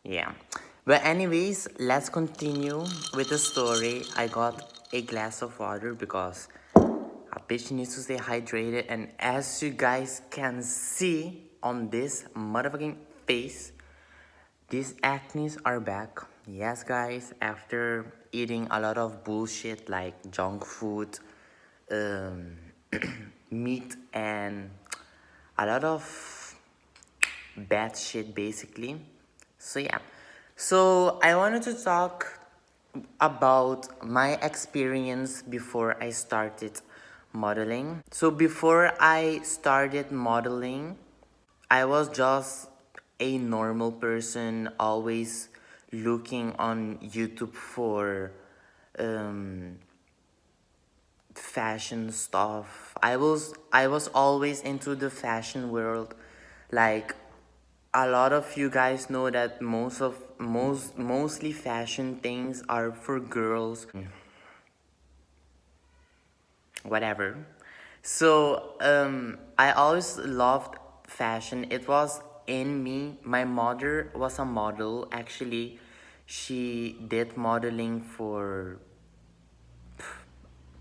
Yeah. But anyways, let's continue with the story. I got a glass of water because a bitch needs to stay hydrated. And as you guys can see on this motherfucking face, these acnes are back. Yes, guys, after eating a lot of bullshit like junk food, um, meat, and a lot of bad shit basically. So yeah. So I wanted to talk about my experience before I started modeling. So before I started modeling, I was just a normal person, always looking on YouTube for um, fashion stuff. I was always into the fashion world. Like a lot of you guys know that mostly fashion things are for girls. Whatever. So I always loved fashion. It was in me. My mother was a model. Actually, she did modeling for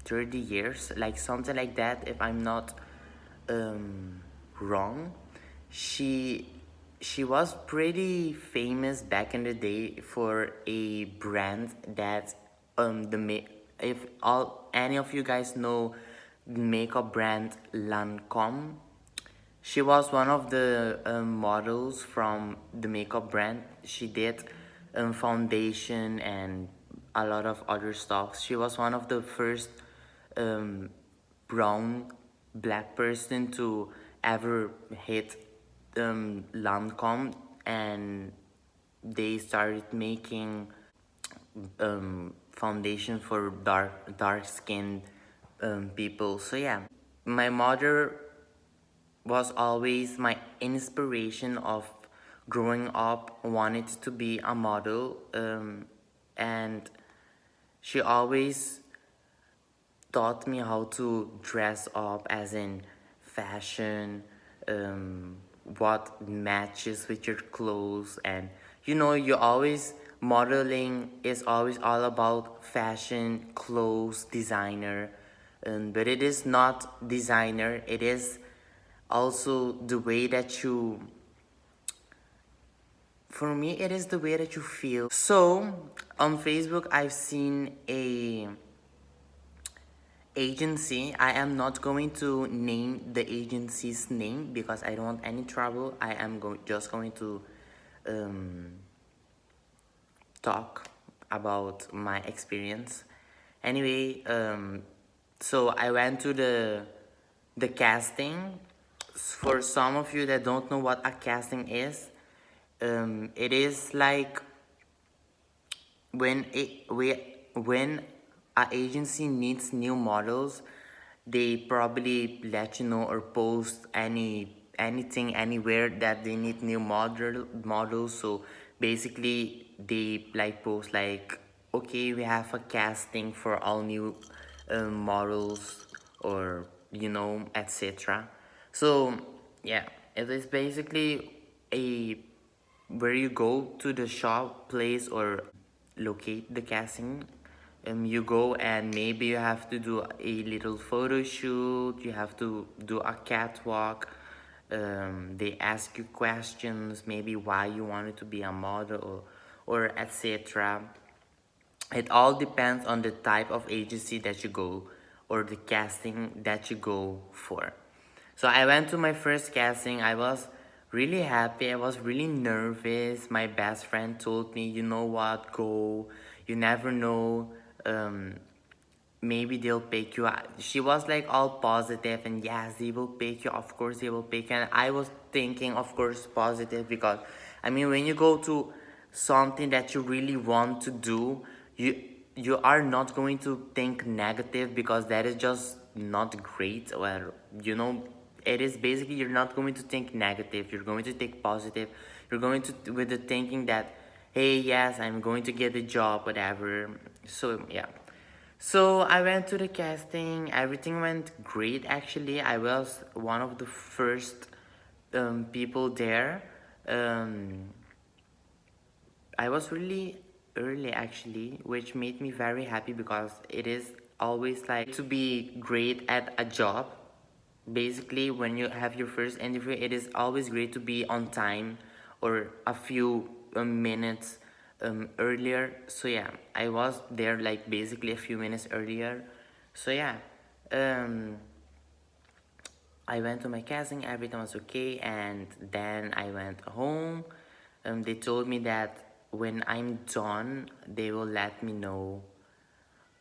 30 years, like something like that, if I'm not um, wrong. She she was pretty famous back in the day for a brand that if all any of you guys know makeup brand Lancome. She was one of the models from the makeup brand. She did foundation and a lot of other stuff. She was one of the first um, brown black person to ever hit Lancome, and they started making foundation for dark skinned people. So yeah, my mother was always my inspiration of growing up, wanted to be a model, and she always taught me how to dress up, as in fashion, um, what matches with your clothes. And you always modeling is always all about fashion, clothes, designer, but it is not designer, it is also the way that you, for me it is the way that you feel. So on Facebook I've seen a agency. I am not going to name the agency's name because I don't want any trouble. I am just going to um, talk about my experience. Anyway, so I went to the casting. For some of you that don't know what a casting is, it is like when when a agency needs new models, they probably let you know or post anything anywhere that they need new models. So basically they like post like, okay, we have a casting for all new models, or etc. So yeah, it is basically a where you go to the shop place or locate the casting. You go and maybe you have to do a little photo shoot, you have to do a catwalk. They ask you questions, maybe why you wanted to be a model, or etc. It all depends on the type of agency that you go, or the casting that you go for. So I went to my first casting. I was really happy. I was really nervous. My best friend told me, you know what, go. You never know. Um, Maybe they'll pick you. She was like all positive, and yes, they will pick you. Of course, they will pick you. And I was thinking, of course, positive, because I mean, when you go to something that you really want to do, you you are not going to think negative, because that is just not great. Well, it is basically, you're not going to think negative. You're going to think positive. You're going to, with the thinking that, hey, yes, I'm going to get the job, whatever. So yeah. So I went to the casting. Everything went great. Actually, I was one of the first people there. Um, I was really early actually, which made me very happy because it is always like to be great at a job. Basically, when you have your first interview, it is always great to be on time or a few minutes earlier. So yeah, I was there like basically a few minutes earlier. So yeah, um, I went to my casting, everything was okay, and then I went home. They told me that when I'm done, they will let me know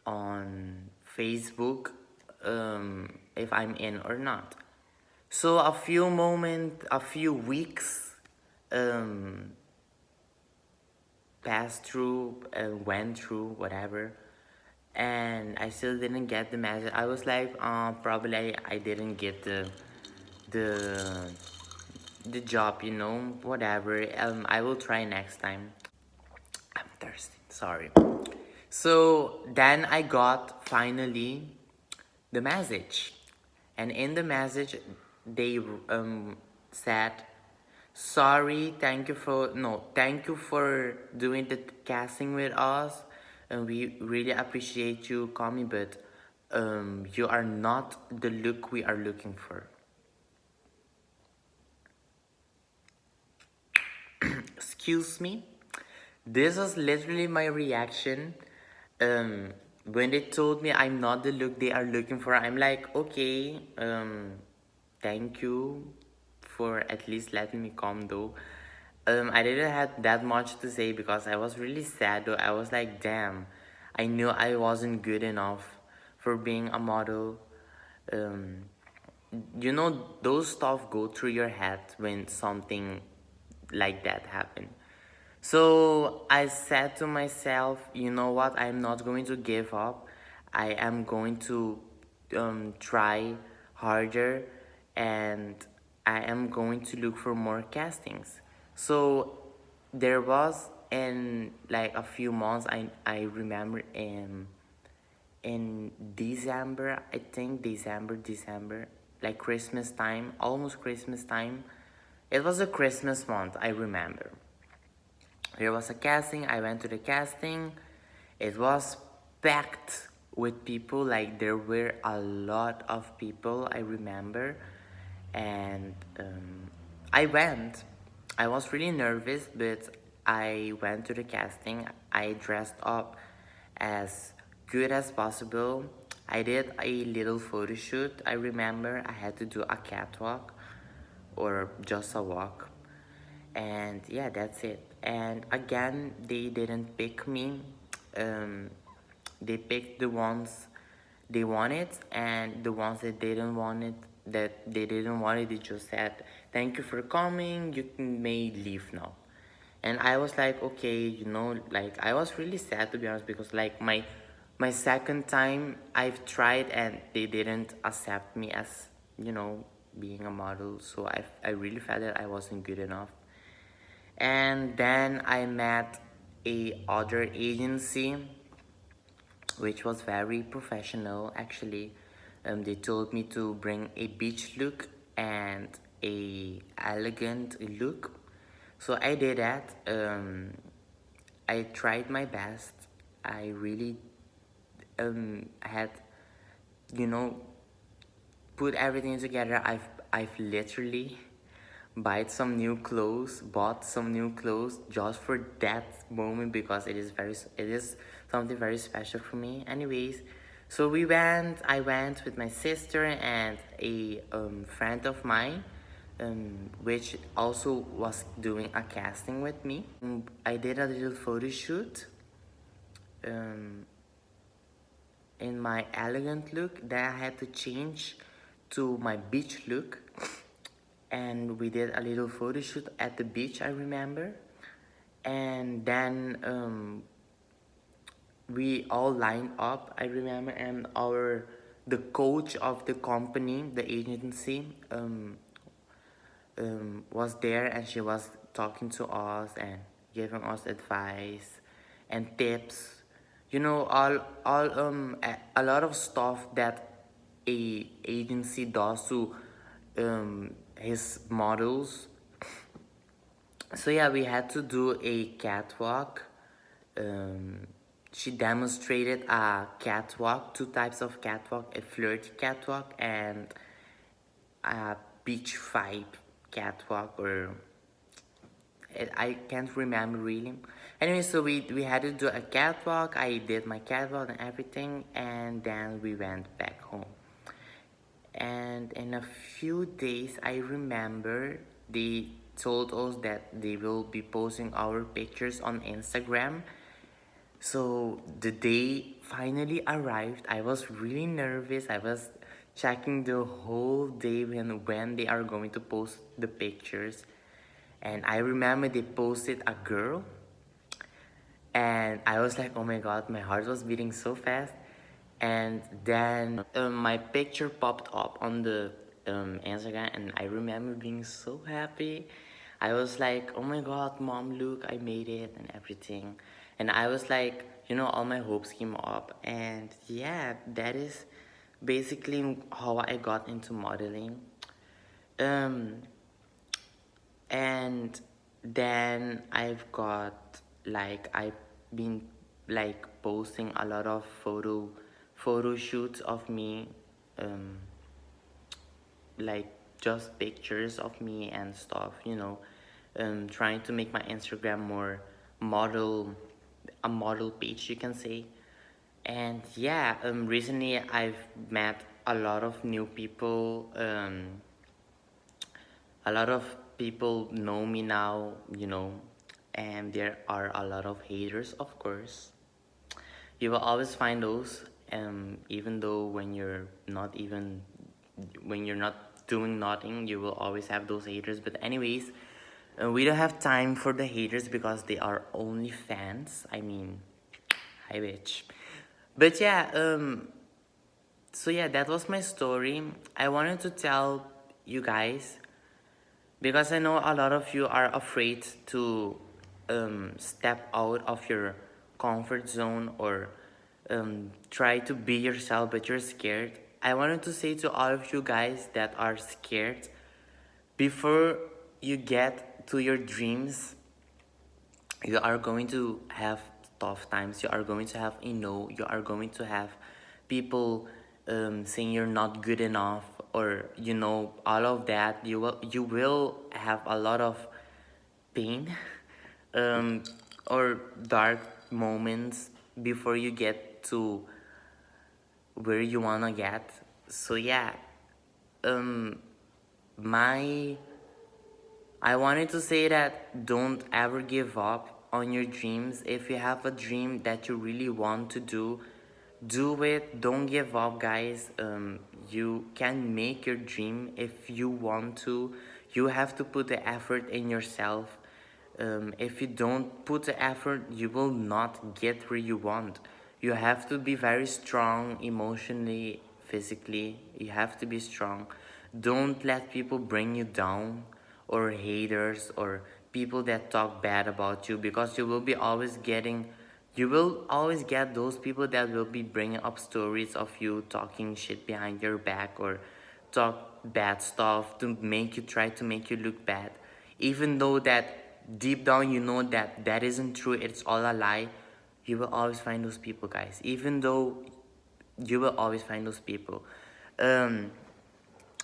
on Facebook if I'm in or not. So a few weeks um, passed through, went through, whatever, and I still didn't get the message. I was like, probably I didn't get the the job, whatever. I will try next time. I'm thirsty. Sorry. So then I got finally the message, and in the message they said, "Sorry, thank you for doing the casting with us, and we really appreciate you coming, but you are not the look we are looking for." Excuse me. This was literally my reaction. Um, when they told me I'm not the look they are looking for, I'm like, okay, thank you for at least letting me come though. I didn't have that much to say because I was really sad though. I was like, damn, I knew I wasn't good enough for being a model. Um, those stuff go through your head when something like that happen. So I said to myself, you know what, I'm not going to give up. I am going to try harder, and I am going to look for more castings. So there was in like a few months, I remember in December, I think December, like Christmas time, almost Christmas time. It was a Christmas month, I remember. There was a casting, I went to the casting. It was packed with people, like there were a lot of people, I remember. And I went. I was really nervous, but I went to the casting. I dressed up as good as possible. I did a little photo shoot. I remember I had to do a catwalk or just a walk, and yeah, that's it. And again, they didn't pick me. um, they picked the ones they wanted, and the ones that they didn't want it, they just said, thank you for coming, may leave now. And I was like, okay, like I was really sad, to be honest, because like my second time I've tried and they didn't accept me as, being a model. So I really felt that I wasn't good enough. And then I met a other agency, which was very professional actually. They told me to bring a beach look and a elegant look, so I did that. I tried my best. I really had, you know put everything together. I've literally bought some new clothes just for that moment, because it is something very special for me. Anyways, so I went with my sister and a friend of mine, which also was doing a casting with me. I did a little photo shoot um, in my elegant look. Then I had to change to my beach look, and we did a little photo shoot at the beach, I remember. And then we all lined up, I remember, and the coach of the company, the agency, was there, and she was talking to us and giving us advice and tips. A lot of stuff that a agency does to his models. So yeah, we had to do a catwalk. um, she demonstrated a catwalk, two types of catwalk, a flirty catwalk and a beach vibe catwalk, or I can't remember really. Anyway, so we had to do a catwalk. I did my catwalk and everything, and then we went back home. And in a few days, I remember they told us that they will be posting our pictures on Instagram. So the day finally arrived. I was really nervous. I was checking the whole day when they are going to post the pictures. And I remember they posted a girl, and I was like, oh my god, my heart was beating so fast. And then my picture popped up on the Instagram, and I remember being so happy. I was like, oh my god, mom, look, I made it and everything. And I was like, all my hopes came up. And yeah, that is basically how I got into modeling. Um, and then I've been like posting a lot of photo shoots of me, um like just pictures of me and stuff, trying to make my Instagram more model a model page, you can say. And yeah, recently I've met a lot of new people. A lot of people know me now, and there are a lot of haters, of course. You will always find those, even though when you're not doing nothing, you will always have those haters. But anyways, we don't have time for the haters because they are only fans. I mean, hi bitch. But yeah, so yeah, that was my story. I wanted to tell you guys because I know a lot of you are afraid to step out of your comfort zone, or try to be yourself, but you're scared. I wanted to say to all of you guys that are scared, before you get to your dreams, you are going to have tough times. You are going to have, you are going to have people saying you're not good enough, or all of that. You will have a lot of pain, um, or dark moments before you get to where you wanna get. So yeah, um, my I wanted to say that don't ever give up on your dreams. If you have a dream that you really want to do it. Don't give up, guys. You can make your dream if you want to. You have to put the effort in yourself. If you don't put the effort, you will not get where you want. You have to be very strong emotionally, physically. You have to be strong. Don't let people bring you down, or haters, or people that talk bad about you, because you will always get those people that will be bringing up stories of you talking shit behind your back, or talk bad stuff to try to make you look bad, even though that deep down you know that that isn't true, it's all a lie. You will always find those people, guys. Even though you will always find those people. um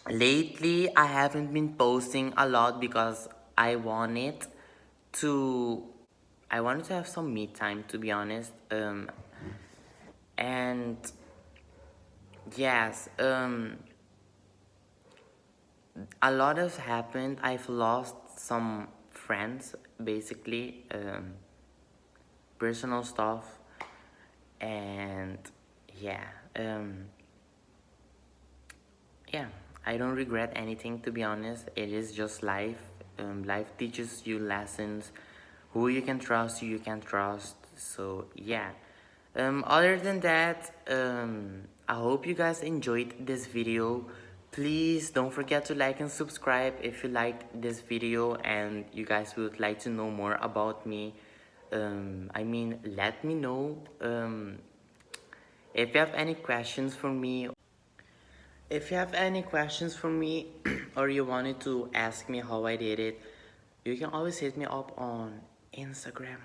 Lately I haven't been posting a lot because i wanted to I wanted to have some me time, to be honest. And yes, a lot has happened. I've lost some friends, basically, personal stuff, and yeah, yeah. I don't regret anything, to be honest. It is just life. Life teaches you lessons. Who you can trust, who you can't trust. So yeah. Other than that, I hope you guys enjoyed this video. Please don't forget to like and subscribe if you liked this video and you guys would like to know more about me. Let me know. If you have any questions for me, if you have any questions for me or you wanted to ask me how I did it, you can always hit me up on Instagram.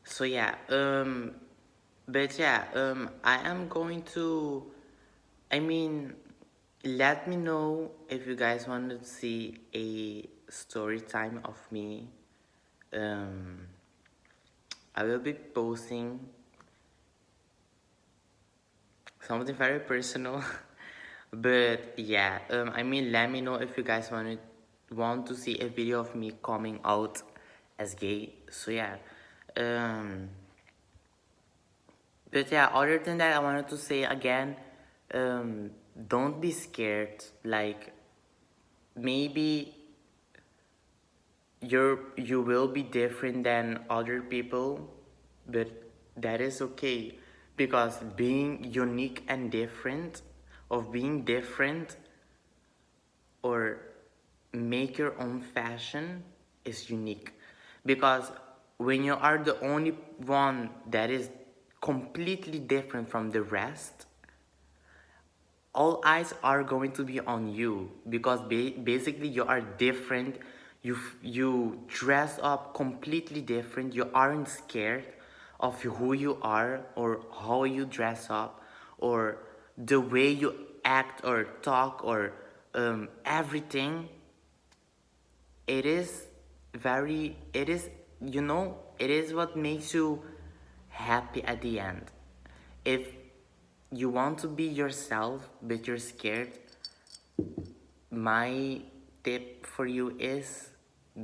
So yeah, but yeah, I am going to, I mean, let me know if you guys want to see a story time of me. Um, I will be posting something very personal. But yeah, I mean, let me know if you guys want to see a video of me coming out as gay. So yeah, um, but yeah, other than that, I wanted to say again, don't be scared. Like, maybe you will be different than other people, but that is okay, because being unique and different, of being different, or make your own fashion, is unique. Because when you are the only one that is completely different from the rest, all eyes are going to be on you, because basically you are different. You dress up completely different. You aren't scared of who you are, or how you dress up, or the way you act or talk, or everything. It is it is, it is what makes you happy at the end. If you want to be yourself but you're scared, my tip for you is,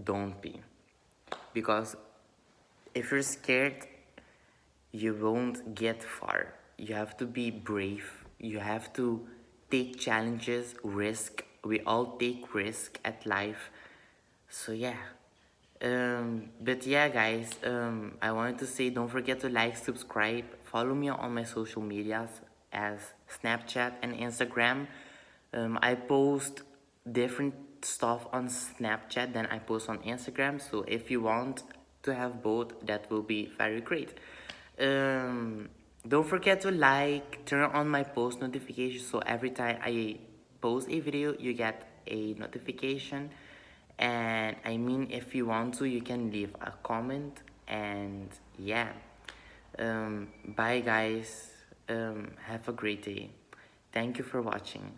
don't be. Because if you're scared, you won't get far. You have to be brave. You have to take challenges, risk. We all take risk at life. So yeah. But yeah, guys, I wanted to say, don't forget to like, subscribe, follow me on my social medias as Snapchat and Instagram. I post different stuff on Snapchat than I post on Instagram. So if you want to have both, that will be very great. Don't forget to like, turn on my post notifications, so every time I post a video, you get a notification. And I mean, if you want to, you can leave a comment. And yeah, bye guys. Have a great day. Thank you for watching.